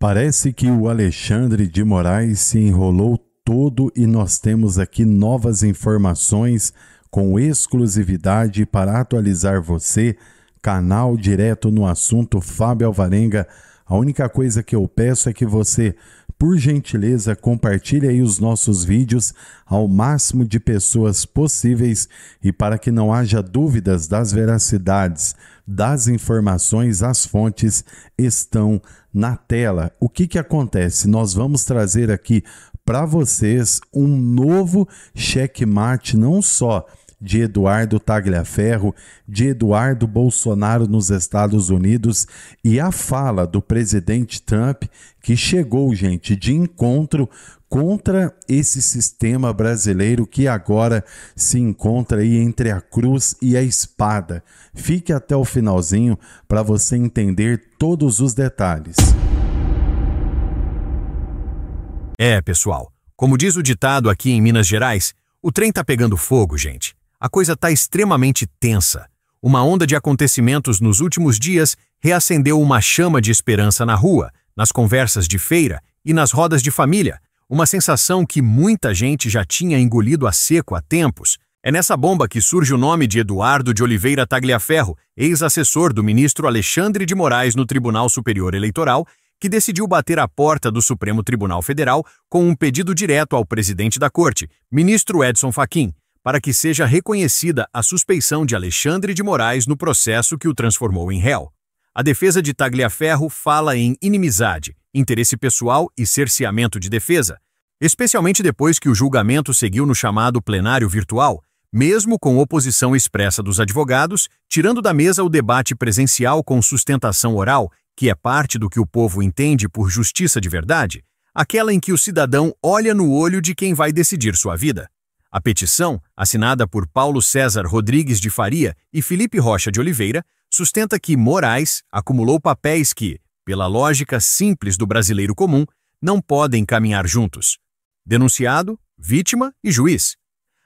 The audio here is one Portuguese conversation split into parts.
Parece que o Alexandre de Moraes se enrolou todo e nós temos aqui novas informações com exclusividade para atualizar você. Canal Direto no Assunto, Fábio Alvarenga. A única coisa que eu peço é que você, por gentileza, compartilhe aí os nossos vídeos ao máximo de pessoas possíveis e para que não haja dúvidas das veracidades das informações, as fontes estão na tela. O que acontece? Nós vamos trazer aqui para vocês um novo checkmate, não só de Eduardo Tagliaferro, de Eduardo Bolsonaro nos Estados Unidos e a fala do presidente Trump que chegou, gente, de encontro contra esse sistema brasileiro que agora se encontra aí entre a cruz e a espada. Fique até o finalzinho para você entender todos os detalhes. Pessoal, como diz o ditado aqui em Minas Gerais, o trem tá pegando fogo, gente. A coisa tá extremamente tensa. Uma onda de acontecimentos nos últimos dias reacendeu uma chama de esperança na rua, nas conversas de feira e nas rodas de família. Uma sensação que muita gente já tinha engolido a seco há tempos. É nessa bomba que surge o nome de Eduardo de Oliveira Tagliaferro, ex-assessor do ministro Alexandre de Moraes no Tribunal Superior Eleitoral, que decidiu bater à porta do Supremo Tribunal Federal com um pedido direto ao presidente da Corte, ministro Edson Fachin, para que seja reconhecida a suspeição de Alexandre de Moraes no processo que o transformou em réu. A defesa de Tagliaferro fala em inimizade, interesse pessoal e cerceamento de defesa, especialmente depois que o julgamento seguiu no chamado plenário virtual, mesmo com oposição expressa dos advogados, tirando da mesa o debate presencial com sustentação oral, que é parte do que o povo entende por justiça de verdade, aquela em que o cidadão olha no olho de quem vai decidir sua vida. A petição, assinada por Paulo César Rodrigues de Faria e Felipe Rocha de Oliveira, sustenta que Moraes acumulou papéis que, pela lógica simples do brasileiro comum, não podem caminhar juntos. Denunciado, vítima e juiz.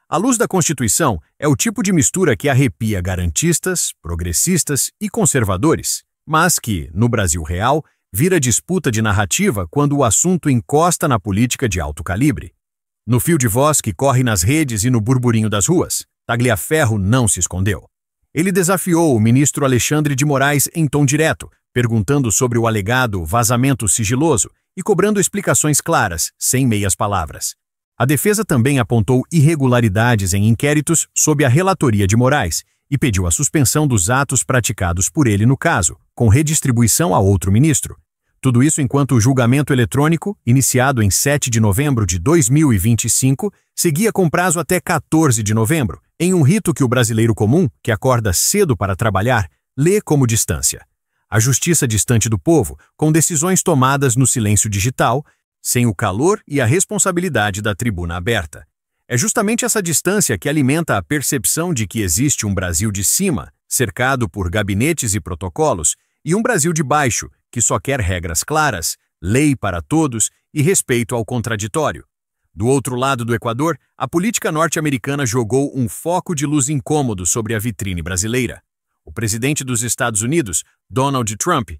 À luz da Constituição, é o tipo de mistura que arrepia garantistas, progressistas e conservadores, mas que, no Brasil real, vira disputa de narrativa quando o assunto encosta na política de alto calibre. No fio de voz que corre nas redes e no burburinho das ruas, Tagliaferro não se escondeu. Ele desafiou o ministro Alexandre de Moraes em tom direto, perguntando sobre o alegado vazamento sigiloso e cobrando explicações claras, sem meias palavras. A defesa também apontou irregularidades em inquéritos sob a relatoria de Moraes e pediu a suspensão dos atos praticados por ele no caso, com redistribuição a outro ministro. Tudo isso enquanto o julgamento eletrônico, iniciado em 7 de novembro de 2025, seguia com prazo até 14 de novembro, em um rito que o brasileiro comum, que acorda cedo para trabalhar, lê como distância. A justiça distante do povo, com decisões tomadas no silêncio digital, sem o calor e a responsabilidade da tribuna aberta. É justamente essa distância que alimenta a percepção de que existe um Brasil de cima, cercado por gabinetes e protocolos, e um Brasil de baixo, que só quer regras claras, lei para todos e respeito ao contraditório. Do outro lado do Equador, a política norte-americana jogou um foco de luz incômodo sobre a vitrine brasileira. O presidente dos Estados Unidos, Donald Trump,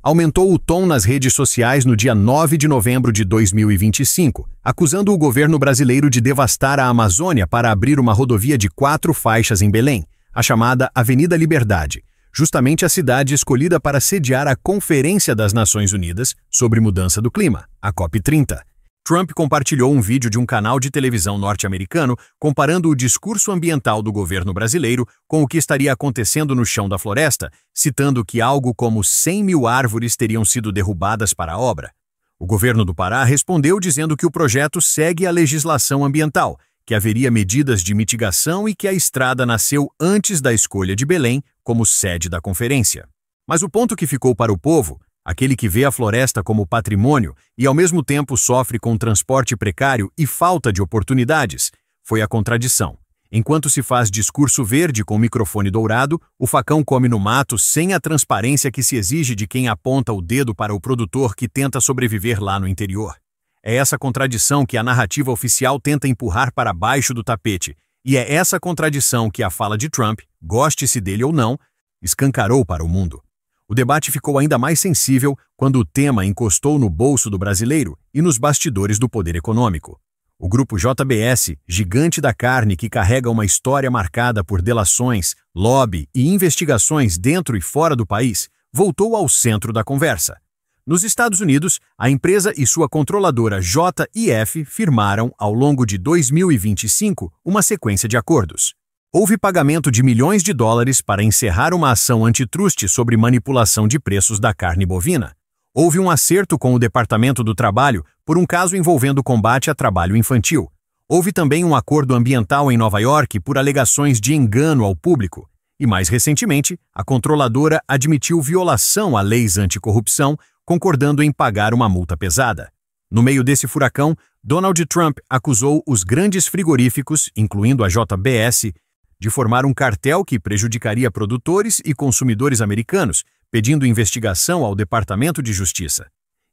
aumentou o tom nas redes sociais no dia 9 de novembro de 2025, acusando o governo brasileiro de devastar a Amazônia para abrir uma rodovia de 4 faixas em Belém, a chamada Avenida Liberdade, justamente a cidade escolhida para sediar a Conferência das Nações Unidas sobre Mudança do Clima, a COP30. Trump compartilhou um vídeo de um canal de televisão norte-americano comparando o discurso ambiental do governo brasileiro com o que estaria acontecendo no chão da floresta, citando que algo como 100 mil árvores teriam sido derrubadas para a obra. O governo do Pará respondeu dizendo que o projeto segue a legislação ambiental, que haveria medidas de mitigação e que a estrada nasceu antes da escolha de Belém como sede da conferência. Mas o ponto que ficou para o povo, aquele que vê a floresta como patrimônio e ao mesmo tempo sofre com transporte precário e falta de oportunidades, foi a contradição. Enquanto se faz discurso verde com microfone dourado, o facão come no mato sem a transparência que se exige de quem aponta o dedo para o produtor que tenta sobreviver lá no interior. É essa contradição que a narrativa oficial tenta empurrar para baixo do tapete, e é essa contradição que a fala de Trump, goste-se dele ou não, escancarou para o mundo. O debate ficou ainda mais sensível quando o tema encostou no bolso do brasileiro e nos bastidores do poder econômico. O grupo JBS, gigante da carne que carrega uma história marcada por delações, lobby e investigações dentro e fora do país, voltou ao centro da conversa. Nos Estados Unidos, a empresa e sua controladora JIF firmaram, ao longo de 2025, uma sequência de acordos. Houve pagamento de milhões de dólares para encerrar uma ação antitruste sobre manipulação de preços da carne bovina. Houve um acerto com o Departamento do Trabalho por um caso envolvendo combate a trabalho infantil. Houve também um acordo ambiental em Nova York por alegações de engano ao público. E mais recentemente, a controladora admitiu violação a leis anticorrupção, concordando em pagar uma multa pesada. No meio desse furacão, Donald Trump acusou os grandes frigoríficos, incluindo a JBS, de formar um cartel que prejudicaria produtores e consumidores americanos, pedindo investigação ao Departamento de Justiça.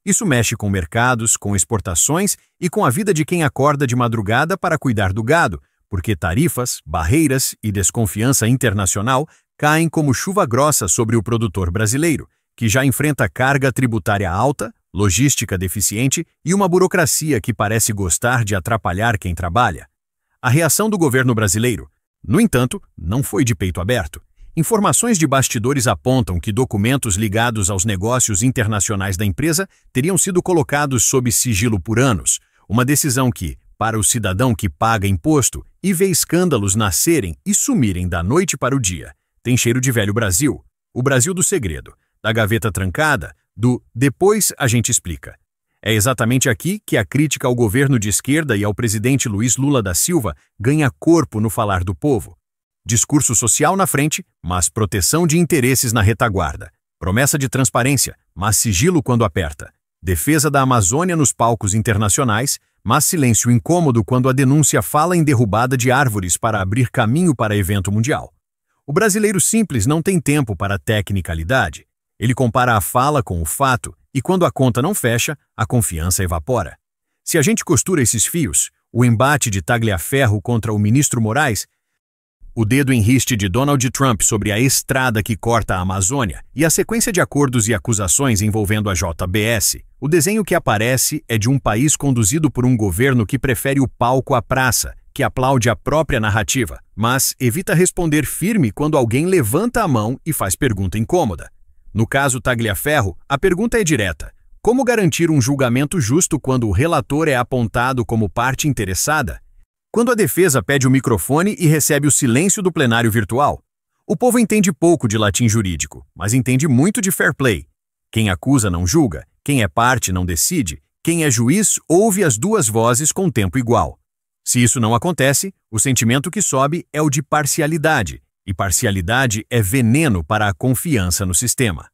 Isso mexe com mercados, com exportações e com a vida de quem acorda de madrugada para cuidar do gado, porque tarifas, barreiras e desconfiança internacional caem como chuva grossa sobre o produtor brasileiro, que já enfrenta carga tributária alta, logística deficiente e uma burocracia que parece gostar de atrapalhar quem trabalha. A reação do governo brasileiro, no entanto, não foi de peito aberto. Informações de bastidores apontam que documentos ligados aos negócios internacionais da empresa teriam sido colocados sob sigilo por anos, uma decisão que, para o cidadão que paga imposto e vê escândalos nascerem e sumirem da noite para o dia, tem cheiro de velho Brasil, o Brasil do segredo, da gaveta trancada, do depois a gente explica. É exatamente aqui que a crítica ao governo de esquerda e ao presidente Luiz Lula da Silva ganha corpo no falar do povo. Discurso social na frente, mas proteção de interesses na retaguarda. Promessa de transparência, mas sigilo quando aperta. Defesa da Amazônia nos palcos internacionais, mas silêncio incômodo quando a denúncia fala em derrubada de árvores para abrir caminho para evento mundial. O brasileiro simples não tem tempo para tecnicalidade. Ele compara a fala com o fato e quando a conta não fecha, a confiança evapora. Se a gente costura esses fios, o embate de Tagliaferro contra o ministro Moraes, o dedo em riste de Donald Trump sobre a estrada que corta a Amazônia e a sequência de acordos e acusações envolvendo a JBS, o desenho que aparece é de um país conduzido por um governo que prefere o palco à praça, que aplaude a própria narrativa, mas evita responder firme quando alguém levanta a mão e faz pergunta incômoda. No caso Tagliaferro, a pergunta é direta. Como garantir um julgamento justo quando o relator é apontado como parte interessada? Quando a defesa pede o microfone e recebe o silêncio do plenário virtual? O povo entende pouco de latim jurídico, mas entende muito de fair play. Quem acusa não julga, quem é parte não decide, quem é juiz ouve as duas vozes com tempo igual. Se isso não acontece, o sentimento que sobe é o de parcialidade, e parcialidade é veneno para a confiança no sistema.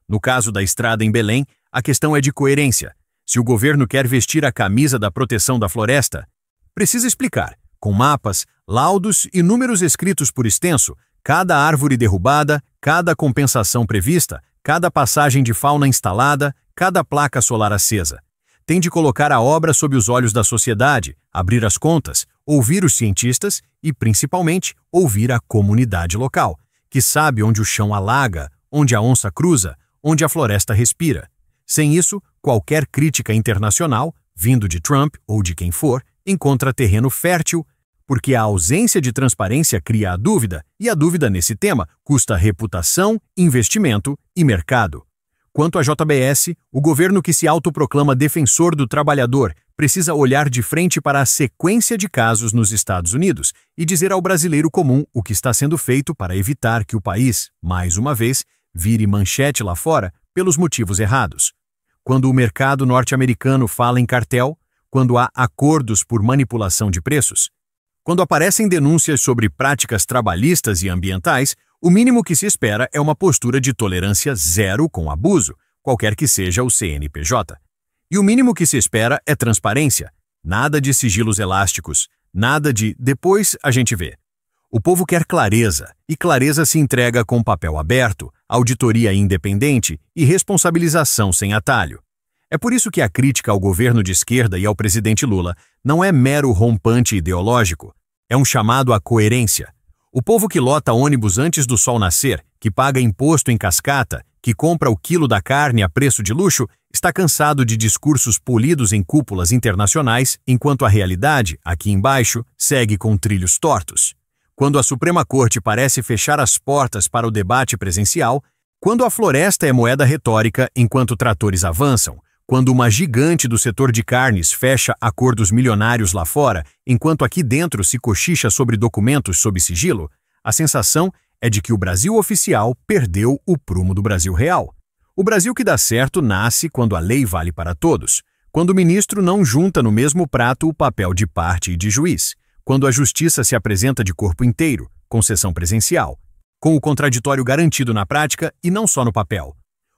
No caso da estrada em Belém, a questão é de coerência. Se o governo quer vestir a camisa da proteção da floresta, precisa explicar, com mapas, laudos e números escritos por extenso, cada árvore derrubada, cada compensação prevista, cada passagem de fauna instalada, cada placa solar acesa. Tem de colocar a obra sob os olhos da sociedade, abrir as contas, ouvir os cientistas e, principalmente, ouvir a comunidade local, que sabe onde o chão alaga, onde a onça cruza, onde a floresta respira. Sem isso, qualquer crítica internacional, vindo de Trump ou de quem for, encontra terreno fértil, porque a ausência de transparência cria a dúvida, e a dúvida nesse tema custa reputação, investimento e mercado. Quanto à JBS, o governo que se autoproclama defensor do trabalhador precisa olhar de frente para a sequência de casos nos Estados Unidos e dizer ao brasileiro comum o que está sendo feito para evitar que o país, mais uma vez, vire manchete lá fora pelos motivos errados. Quando o mercado norte-americano fala em cartel, quando há acordos por manipulação de preços, quando aparecem denúncias sobre práticas trabalhistas e ambientais, o mínimo que se espera é uma postura de tolerância zero com abuso, qualquer que seja o CNPJ. E o mínimo que se espera é transparência, nada de sigilos elásticos, nada de depois a gente vê. O povo quer clareza, e clareza se entrega com papel aberto, auditoria independente e responsabilização sem atalho. É por isso que a crítica ao governo de esquerda e ao presidente Lula não é mero rompante ideológico, é um chamado à coerência. O povo que lota ônibus antes do sol nascer, que paga imposto em cascata, que compra o quilo da carne a preço de luxo, está cansado de discursos polidos em cúpulas internacionais, enquanto a realidade, aqui embaixo, segue com trilhos tortos. Quando a Suprema Corte parece fechar as portas para o debate presencial, quando a floresta é moeda retórica enquanto tratores avançam, quando uma gigante do setor de carnes fecha acordos milionários lá fora, enquanto aqui dentro se cochicha sobre documentos sob sigilo, a sensação é de que o Brasil oficial perdeu o prumo do Brasil real. O Brasil que dá certo nasce quando a lei vale para todos, quando o ministro não junta no mesmo prato o papel de parte e de juiz, quando a justiça se apresenta de corpo inteiro, com sessão presencial, com o contraditório garantido na prática e não só no papel.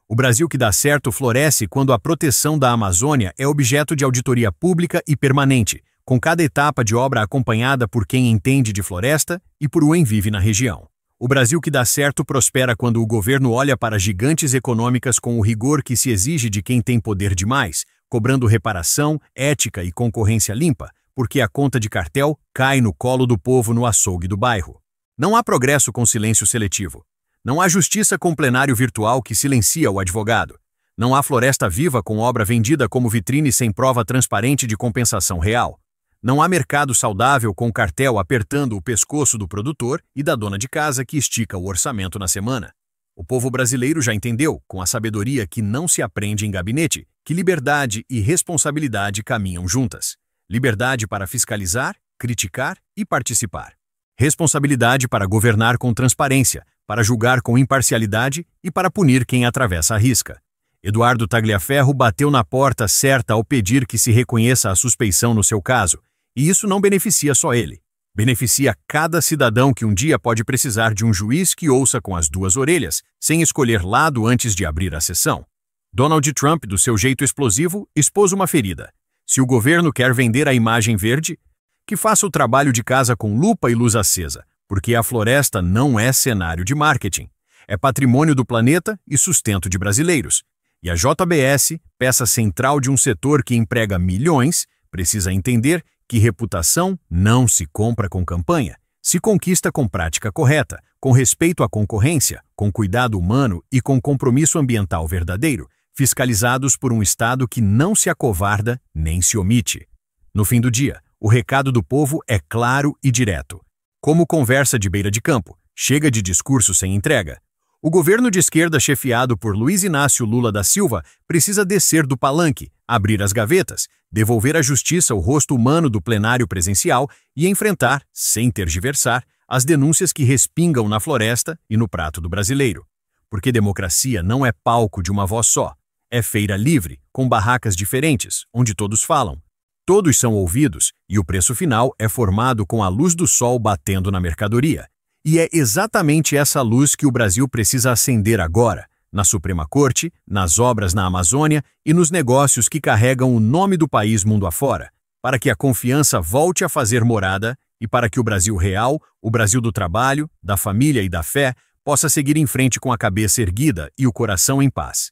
O Brasil que dá certo floresce quando a proteção da Amazônia é objeto de auditoria pública e permanente, com cada etapa de obra acompanhada por quem entende de floresta e por quem vive na região. O Brasil que dá certo prospera quando o governo olha para gigantes econômicas com o rigor que se exige de quem tem poder demais, cobrando reparação, ética e concorrência limpa, porque a conta de cartel cai no colo do povo no açougue do bairro. Não há progresso com silêncio seletivo. Não há justiça com plenário virtual que silencia o advogado. Não há floresta viva com obra vendida como vitrine sem prova transparente de compensação real. Não há mercado saudável com cartel apertando o pescoço do produtor e da dona de casa que estica o orçamento na semana. O povo brasileiro já entendeu, com a sabedoria que não se aprende em gabinete, que liberdade e responsabilidade caminham juntas. Liberdade para fiscalizar, criticar e participar. Responsabilidade para governar com transparência, para julgar com imparcialidade e para punir quem atravessa a risca. Eduardo Tagliaferro bateu na porta certa ao pedir que se reconheça a suspeição no seu caso, e isso não beneficia só ele. Beneficia cada cidadão que um dia pode precisar de um juiz que ouça com as duas orelhas, sem escolher lado antes de abrir a sessão. Donald Trump, do seu jeito explosivo, expôs uma ferida. Se o governo quer vender a imagem verde, que faça o trabalho de casa com lupa e luz acesa, porque a floresta não é cenário de marketing. É patrimônio do planeta e sustento de brasileiros. E a JBS, peça central de um setor que emprega milhões, precisa entender que reputação não se compra com campanha, se conquista com prática correta, com respeito à concorrência, com cuidado humano e com compromisso ambiental verdadeiro, fiscalizados por um Estado que não se acovarda nem se omite. No fim do dia, o recado do povo é claro e direto. Como conversa de beira de campo, chega de discurso sem entrega. O governo de esquerda chefiado por Luiz Inácio Lula da Silva precisa descer do palanque, abrir as gavetas, devolver à justiça o rosto humano do plenário presencial e enfrentar, sem tergiversar, as denúncias que respingam na floresta e no prato do brasileiro. Porque democracia não é palco de uma voz só. É feira livre, com barracas diferentes, onde todos falam. Todos são ouvidos e o preço final é formado com a luz do sol batendo na mercadoria. E é exatamente essa luz que o Brasil precisa acender agora, na Suprema Corte, nas obras na Amazônia e nos negócios que carregam o nome do país mundo afora, para que a confiança volte a fazer morada e para que o Brasil real, o Brasil do trabalho, da família e da fé, possa seguir em frente com a cabeça erguida e o coração em paz.